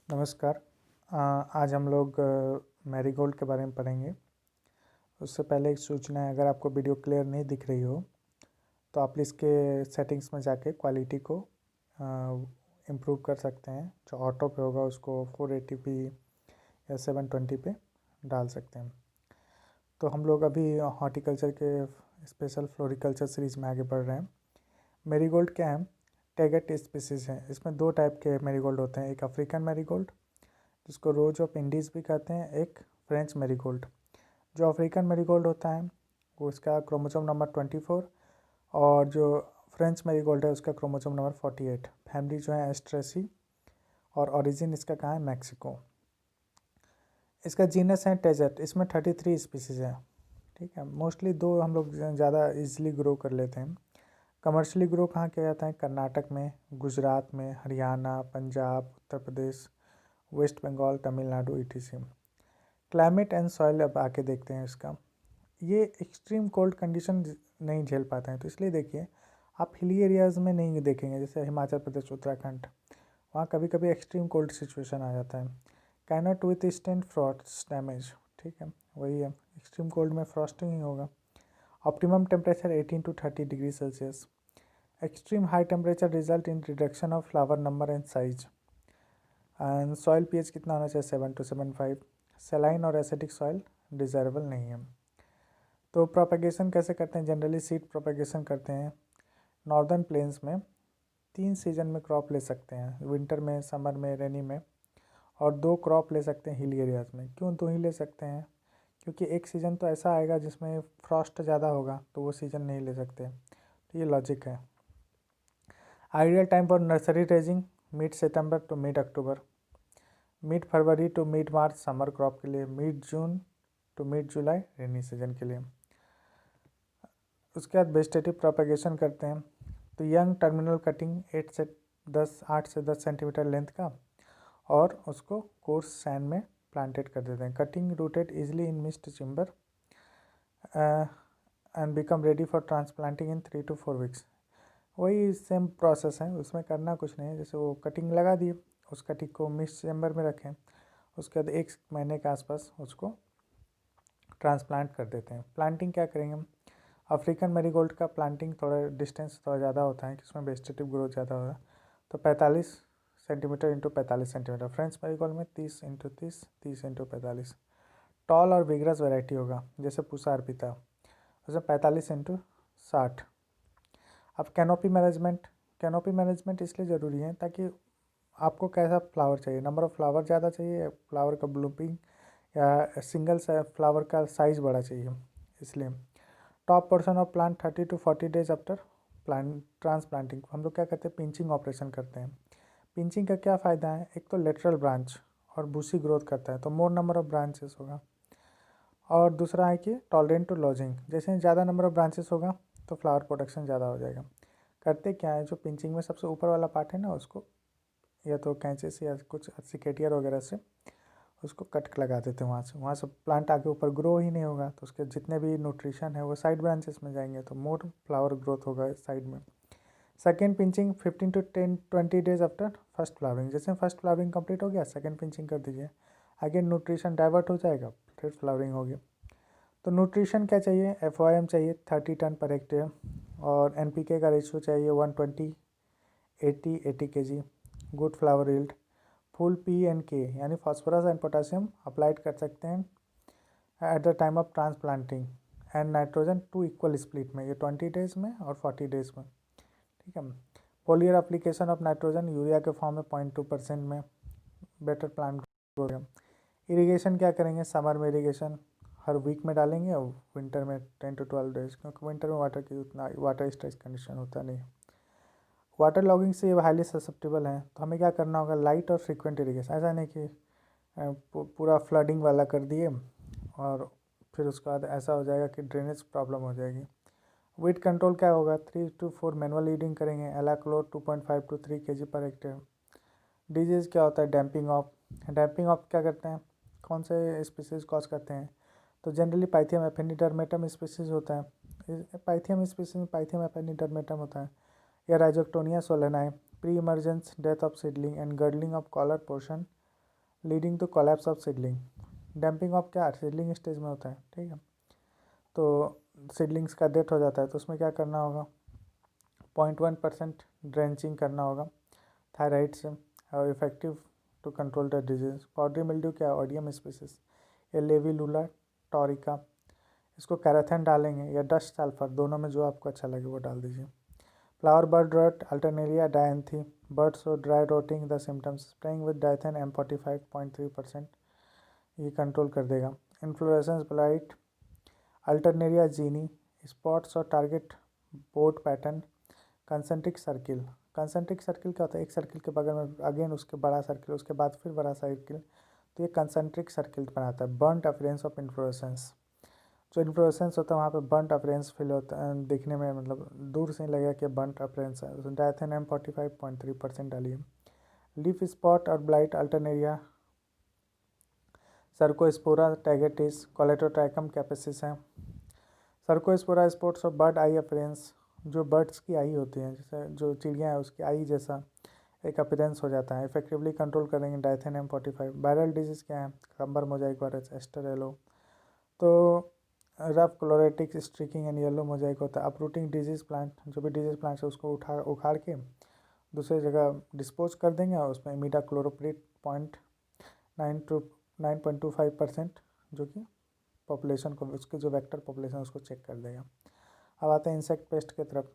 नमस्कार। आज हम लोग मैरीगोल्ड के बारे में पढ़ेंगे। उससे पहले एक सूचना है, अगर आपको वीडियो क्लियर नहीं दिख रही हो तो आप इसके सेटिंग्स में जाके क्वालिटी को इम्प्रूव कर सकते हैं। जो ऑटो पे होगा उसको 480p या 720 पे डाल सकते हैं। तो हम लोग अभी हॉर्टिकल्चर के स्पेशल फ्लोरिकल्चर सीरीज़ में आगे बढ़ रहे हैं। मैरीगोल्ड क्या है? टैगेट स्पीसीज़ है। इसमें दो टाइप के मैरीगोल्ड होते हैं, एक अफ्रीकन मैरीगोल्ड जिसको रोज ऑफ इंडीज़ भी कहते हैं, एक फ्रेंच मैरीगोल्ड। जो अफ्रीकन मैरीगोल्ड होता है वो उसका क्रोमोसोम नंबर 24 और जो फ्रेंच मैरीगोल्ड है उसका क्रोमोसोम नंबर 48। फैमिली जो है एस्ट्रेसी और ओरिजिन इसका कहाँ है? मैक्सिको। इसका जीनस है टेजट। इसमें 33 स्पीसीज़ है। ठीक है, मोस्टली दो हम लोग ज़्यादा इजीली ग्रो कर लेते हैं। कमर्शियली ग्रो कहाँ किया जाता है? कर्नाटक में, गुजरात में, Haryana, Punjab, Uttar Pradesh, West Bengal, Tamil Nadu etc. Climate and soil अब आके देखते हैं इसका। ये एक्सट्रीम कोल्ड कंडीशन नहीं झेल पाते हैं, तो इसलिए देखिए आप हिली एरियाज़ में नहीं देखेंगे, जैसे हिमाचल प्रदेश, उत्तराखंड, वहाँ कभी कभी एक्सट्रीम कोल्ड सिचुएशन आ जाता है। Cannot with stand Frost damage. ठीक है, वही है, एक्सट्रीम कोल्ड में फ्रॉस्टिंग ही होगा। Optimum temperature 18 to 30 degree Celsius. Extreme high temperature result in reduction of flower number and size. And soil pH कितना होना चाहिए? 7 to 7.5। सेलाइन और एसिडिक सॉइल डिज़ायरेबल नहीं है। तो प्रोपेगेशन कैसे करते हैं? जनरली सीड प्रोपेगेशन करते हैं। नॉर्दर्न प्लेन्स में 3 सीजन में क्रॉप ले सकते हैं, विंटर में, समर में, रेनी में, और 2 क्रॉप ले सकते हैं हिल एरियाज़ में। क्यों 2 ही ले सकते हैं? क्योंकि एक सीज़न तो ऐसा आएगा जिसमें फ्रॉस्ट ज़्यादा होगा, तो वो सीज़न नहीं ले सकते। तो ये लॉजिक है। Ideal time for nursery raising mid September to mid October, mid February to mid March summer crop के लिए, mid June to mid July rainy season के लिए। उसके बाद वेजिटेटिव प्रोपेगेशन करते हैं। तो यंग टर्मिनल कटिंग 8 से 10 सेंटीमीटर लेंथ का, और उसको कोर्स सैंड में प्लांटेड कर देते हैं। Cutting rooted easily in mist chamber and become ready for transplanting in 3 to 4 weeks. वही सेम प्रोसेस है, उसमें करना कुछ नहीं है। जैसे वो कटिंग लगा दिए, उस कटिंग को मिस्ट चेम्बर में रखें, उसके बाद 1 महीने के आसपास उसको ट्रांसप्लांट कर देते हैं। प्लांटिंग क्या करेंगे हम? अफ्रीकन मैरीगोल्ड का प्लांटिंग थोड़ा डिस्टेंस थोड़ा ज़्यादा होता है, कि उसमें वेजिटेटिव ग्रोथ ज़्यादा होगा, तो 45 centimetre into 45 centimetre. French marigold में 30 इंटू 30, 30 इंटू 45। टॉल और विगरस वैरायटी होगा, जैसे पूसा अर्पिता, उसमें 45 इंटू 60। अब कैनोपी मैनेजमेंट इसलिए ज़रूरी है ताकि आपको कैसा फ्लावर चाहिए, नंबर ऑफ़ फ्लावर ज़्यादा चाहिए, फ्लावर का ब्लूमिंग या सिंगल फ्लावर का साइज़ बड़ा चाहिए, इसलिए। Top portion of plant 30 to 40 days after plant transplanting. हम लोग क्या करते हैं? पिंचिंग ऑपरेशन करते हैं। पिंचिंग का क्या फ़ायदा है? एक तो लेटरल ब्रांच और बूसी ग्रोथ करता है, तो मोर नंबर ऑफ ब्रांचेस होगा। और दूसरा है कि टॉलरेंट टू लॉजिंग, जैसे ज़्यादा नंबर ऑफ ब्रांचेस होगा तो फ्लावर प्रोडक्शन ज़्यादा हो जाएगा। करते क्या है, जो पिंचिंग में सबसे ऊपर वाला पार्ट है ना, उसको या तो कैंचे से या कुछ सिकेटियर वगैरह से उसको कट लगा देते हैं। वहाँ से प्लांट आगे ऊपर ग्रो ही नहीं होगा, तो उसके जितने भी न्यूट्रिशन है वो साइड ब्रांचेस में जाएंगे, तो मोर फ्लावर ग्रोथ होगा साइड में। Second pinching 15 to 20 days after first flowering. जैसे फर्स्ट फ्लावरिंग कंप्लीट हो गया, सेकेंड पिंचिंग कर दीजिए, आगे न्यूट्रिशन डाइवर्ट हो जाएगा, फिर फ्लावरिंग होगी। तो न्यूट्रिशन क्या चाहिए? FOM चाहिए 30 टन पर हेक्टेयर, और NPK का रेशियो चाहिए 120 80 kg। Good flower yield. Full P&K यानी फास्फोरस एंड पोटासियम अप्लाइड कर सकते हैं at the time of transplanting, and nitrogen 2 equal split में, ये 20 डेज में और 40 डेज में। ठीक है। पोलियर एप्लीकेशन ऑफ नाइट्रोजन यूरिया के फॉर्म में 0.2% में, बेटर प्लांट ग्रोथ। इरिगेशन क्या करेंगे? समर में इरिगेशन हर वीक में डालेंगे, और विंटर में 10 to 12 डेज, क्योंकि विंटर में वाटर की उतना वाटर स्ट्रेस कंडीशन होता नहीं। वाटर लॉगिंग से ये हाईली ससेप्टेबल है, तो हमें क्या करना होगा? लाइट और फ्रीक्वेंट इरिगेशन। ऐसा नहीं कि पूरा फ्लडिंग वाला कर दिए और फिर उसके बाद ऐसा हो जाएगा कि ड्रेनेज प्रॉब्लम हो जाएगी। वीट कंट्रोल क्या होगा? 3 to 4 मैनुअल लीडिंग करेंगे, alachlor 2.5 to 3 kg per hectare. Disease क्या होता है? Damping off. डैम्पिंग ऑफ क्या करते हैं? कौन से स्पीसीज कॉज करते हैं? तो जनरली पाइथियम एफिनिडर्मेटम स्पीसीज होता है। पाइथियम स्पीसीज में पाइथियम एफिनिडर्मेटम होता है, या rhizoctonia solani. Pre emergence death of seedling and girdling of collar portion leading to collapse of seedling. Damping off क्या सीडलिंग स्टेज में होता है, ठीक है। तो सीडलिंग्स का डेथ हो जाता है तो उसमें क्या करना होगा, 0.1% ड्रेंचिंग करना होगा थायराइड से और effective to control the disease. Powdery mildew क्या, ऑडियम स्पीसीज, या लेविलुला टॉरिका, इसको कैराथेन डालेंगे या डस्ट सल्फर, दोनों में जो आपको अच्छा लगे वो डाल दीजिए। Flower bud rot, Alternaria dianthi, bud show dry rotting the symptoms, spraying with Dithane M45.3%, ये कंट्रोल कर देगा। Inflorescence blight, Alternaria zinniae, spots और target board pattern, concentric circle. Concentric circle क्या होता है, एक सर्किल के बगल में अगेन उसके बड़ा सर्किल, उसके बाद फिर बड़ा सर्किल, तो ये कंसेंट्रिक सर्किल बनाता है। बर्न्ट अपीयरेंस ऑफ इन्फ्लोरेसेंस, जो इन्फ्लोरेसेंस होता है वहाँ पे बर्न्ट अपीयरेंस फील होता है, देखने में मतलब दूर से ही लगेगा कि बर्न्ट अपीयरेंस है। उसमें डायथेन M45.3% डालिए। लीफ स्पॉट और ब्लाइट, अल्टरनेरिया, सर्कोस्पोरा टैगेटिस, कोलेटोट्राइकम कैपेसिस है। सर्कोस्पोरा स्पॉट्स और बर्ड आई अपीयरेंस, जो बर्ड्स की आई होती है, जैसे जो चिड़िया है उसकी आई जैसा एक अपीयरेंस हो जाता है। इफेक्टिवली कंट्रोल करेंगे डायथेन M45। वायरल डिजीज़ क्या है, खंबर मोजाइक वायरस, एस्टर येलो। तो rough chlorotic striking and yellow Mosaic होता है। अपरूटिंग डिजीज प्लांट, जो भी डिजीज प्लांट है उसको उखाड़ के दूसरी जगह डिस्पोज कर देंगे और उसमें इमीडा क्लोरोप्रिट 9.25%, जो कि पॉपुलेशन को, उसके जो वेक्टर पॉपुलेशन उसको चेक कर देगा। अब आते हैं इंसेक्ट पेस्ट की तरफ।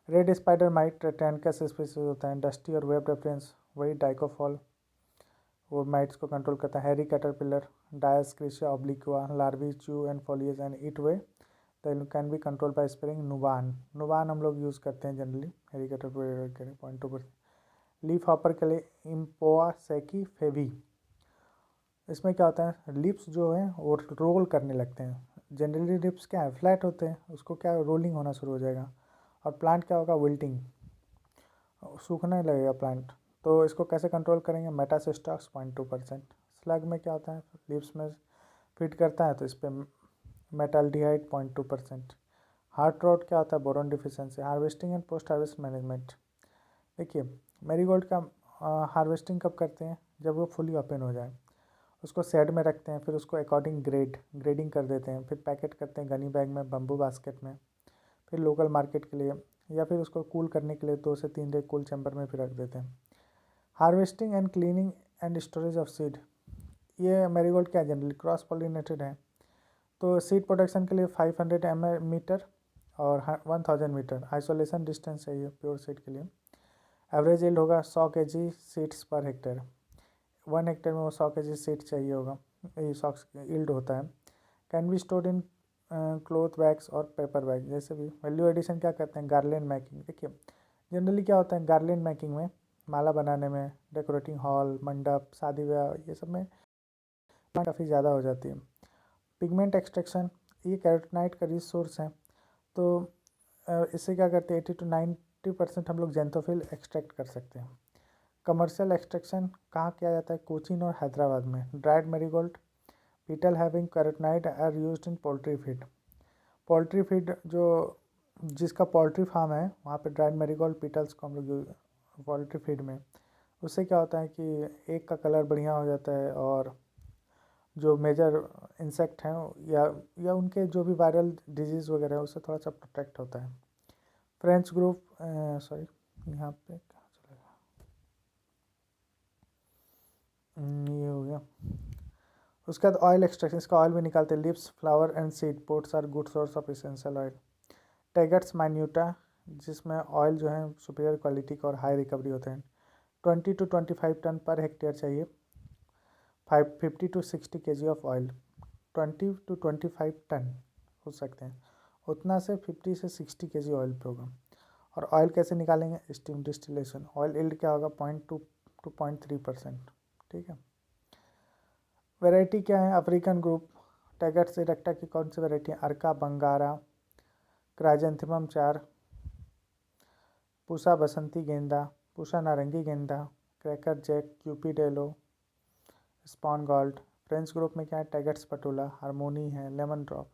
रेड स्पाइडर माइट टेनकस स्पीसीज होता है। डस्टी और वेब रेफरेंस वही डाइकोफॉल, वो माइट्स को कंट्रोल करता है। Hairy caterpillar, Diacrisia obliqua, larvae chew and foliage and eat way, तो can be control by spraying Nuvan. Nuvan हम लोग यूज़ करते हैं जनरली हैरी कैटरपिलर के लिए 0.2%। लीफ हॉपर के लिए इम्पोआ सेकी फेवी। इसमें क्या होता है, लिप्स जो है वो रोल करने लगते हैं। जनरली लिप्स क्या है, फ्लैट होते हैं, उसको क्या रोलिंग होना शुरू हो जाएगा और प्लांट क्या होगा, विल्टिंग, सूखने लगेगा प्लांट। तो इसको कैसे कंट्रोल करेंगे, मेटासिस्टॉक्स 0.2%। स्लग में क्या होता है, लिप्स में फिट करता है तो इस पर मेटाल्डिहाइड 0.2%। हार्ट रोट क्या होता है, boron deficiency. Harvesting and post harvest management, देखिए मैरीगोल्ड का हार्वेस्टिंग कब करते हैं, जब वो फुली ओपन हो जाए, उसको शेड में रखते हैं, फिर उसको अकॉर्डिंग ग्रेडिंग कर देते हैं, फिर पैकेट करते हैं गनी बैग में, बम्बू बास्केट में, फिर लोकल मार्केट के लिए या फिर उसको कूल करने के लिए 2 से 3 डे कूल चैम्बर में फिर रख देते हैं। Harvesting and cleaning and storage of seed, ये मैरीगोल्ड क्या जनरली क्रॉस पॉलिनेटेड है, तो सीड प्रोडक्शन के लिए 500 मीटर और 1000 मीटर आइसोलेशन डिस्टेंस चाहिए प्योर सीड के लिए। एवरेज यील्ड होगा 100 kg seeds per hectare, 1 hectare में वो 100 kg सीड चाहिए होगा, ये 100 यील्ड होता है। Can be stored in cloth bags और पेपर बैग, जैसे भी। वैल्यू एडिशन क्या करते हैं, गार्लैंड मेकिंग, देखिए जनरली क्या होता है गार्लैंड मेकिंग में, माला बनाने में, डेकोरेटिंग हॉल, मंडप, शादी ब्याह, ये सब में काफ़ी ज़्यादा हो जाती है। पिगमेंट एक्सट्रैक्शन, ये कैरोटीनाइड का रिसोर्स है, तो इससे क्या करते हैं 80 to 90% हम लोग जेंथोफिल एक्सट्रैक्ट कर सकते हैं। कमर्शियल एक्सट्रैक्शन कहाँ किया जाता है, कोचीन और हैदराबाद में। Dried marigold petal having carotenoid are used in poultry feed. Poultry feed जो जिसका पोल्ट्री फार्म है वहाँ पे ड्राइड मैरीगोल्ड पीटल्स को हम लोग पोल्ट्री फीड में, उससे क्या होता है कि एक का कलर बढ़िया हो जाता है और जो मेजर इंसेक्ट हैं या उनके जो भी वायरल डिजीज़ वगैरह है उससे थोड़ा सा प्रोटेक्ट होता है। फ्रेंच ग्रुप, सॉरी यहाँ पे कहाँ चला गया, ये हो गया। उसके बाद ऑयल एक्सट्रैक्शन, इसका ऑयल भी निकालते हैं। Lips, flower and seed parts are good source of essential oil. Tagetes minuta, जिसमें ऑयल जो है सुपीरियर क्वालिटी का और हाई रिकवरी होते हैं। 20 to 25 टन पर हेक्टेयर चाहिए। 50 to 60 kg of oil, 20 to 25 ton हो सकते हैं, उतना से 50 से 60 kg ऑयल पे होगा। और ऑयल कैसे निकालेंगे, स्टीम डिस्टिलेशन। ऑयल यील्ड क्या होगा, 0.2 to 0.3%, ठीक है। वैरायटी क्या है, अफ्रीकन ग्रुप, टैगट्स इरेक्टा की कौन सी वैरायटी है, Arka Bangara, chrysanthemum 4, Pusa Basanti Genda, Pusa Narangi Genda, Cracker Jack, Cupid Yellow, Spun Gold. French group में क्या है, टैगट्स पटोला, हारमोनी है, Lemon Drop,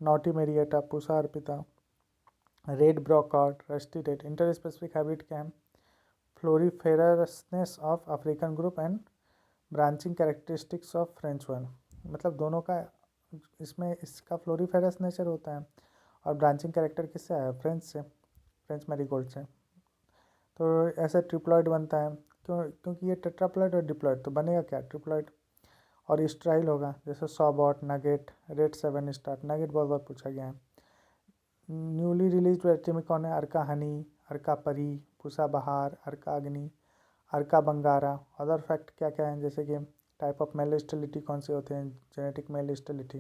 Naughty Marietta, Pusa Arpita, Red Brocade, Rusty Red. Inter specific habit क्या है, floriferousness of African group and branching characteristics of French wine, मतलब दोनों का इसमें इसका फ्लोरीफेरस नेचर होता है और ब्रांचिंग कैरेक्टर किससे आया, फ्रेंच से, फ्रेंच मैरीगोल्ड से। तो ऐसा ट्रिप्लॉइड बनता है, क्योंकि ये टेट्राप्लॉइड और डिप्लॉइड, तो बनेगा क्या, ट्रिप्लॉइड। और स्टाइल होगा जैसे सॉबॉट, नगेट, रेड 7 स्टार, नगेट बहुत बार पूछा गया है। न्यूली रिलीज वैरायटी में कौन है, अर्का हनी, अर्का परी, पूसा बहार, अर्का अग्नि, अर्का बंगारा। अदर फैक्ट क्या क्या हैं, जैसे कि टाइप ऑफ मेल स्टेलिटी कौन से होते हैं, जेनेटिक मेल स्टेलिटी,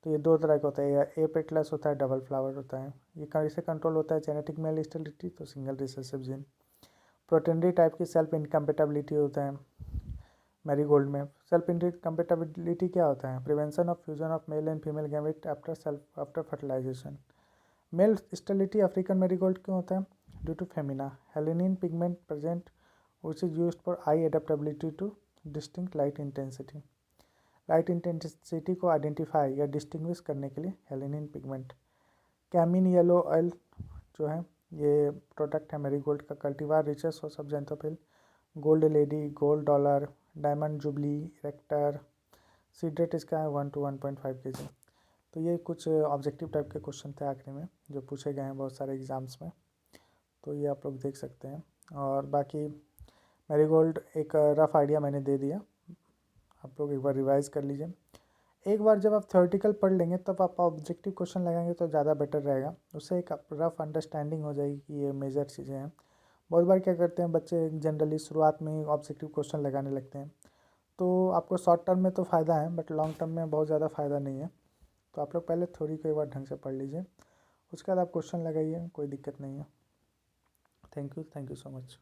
तो ये दो तरह का होता है, या ए पेटलेस होता है, डबल फ्लावर होता है। ये कैसे कंट्रोल होता है जेनेटिक मेल स्टेलिटी, तो single recessive gene. Protandry type की सेल्फ इनकम्पेटेबिलिटी होता है मैरीगोल्ड में। सेल्फ इनकम्पेटेबिलिटी क्या होता है, prevention of fusion of male and female gamete after fertilisation. Male sterility African marigold क्यों होता है, ड्यू टू फेमिना, helenin pigment present which is used for eye adaptability to distinct light intensity. Light intensity को identify या distinguish करने के लिए helenin pigment. कैमिन yellow oil जो है ये प्रोडक्ट है मैरीगोल्ड का। कल्टीवार रिचेस और सब xanthophyll, gold lady, gold dollar, diamond jubilee, erector. Seed rate इसका है 1 to 1.5 kg। तो ये कुछ ऑब्जेक्टिव टाइप के क्वेश्चन थे आखिरी में जो पूछे गए हैं बहुत सारे एग्ज़ाम्स में, तो ये आप लोग देख सकते हैं। और बाकी मैरीगोल्ड एक रफ़ आइडिया मैंने दे दिया, आप लोग एक बार रिवाइज़ कर लीजिए। एक बार जब आप थ्योरेटिकल पढ़ लेंगे तब आप ऑब्जेक्टिव क्वेश्चन लगाएंगे तो ज़्यादा बेटर रहेगा, उससे एक रफ़ अंडरस्टैंडिंग हो जाएगी कि ये मेजर चीज़ें हैं। बहुत बार क्या करते हैं बच्चे, जनरली शुरुआत में ही ऑब्जेक्टिव क्वेश्चन लगाने लगते हैं, तो आपको शॉर्ट टर्म में तो फ़ायदा है बट लॉन्ग टर्म में बहुत ज़्यादा फ़ायदा नहीं है। तो आप लोग पहले थ्योरी को एक बार ढंग से पढ़ लीजिए, उसके बाद आप क्वेश्चन लगाइए, कोई दिक्कत नहीं है। Thank you so much.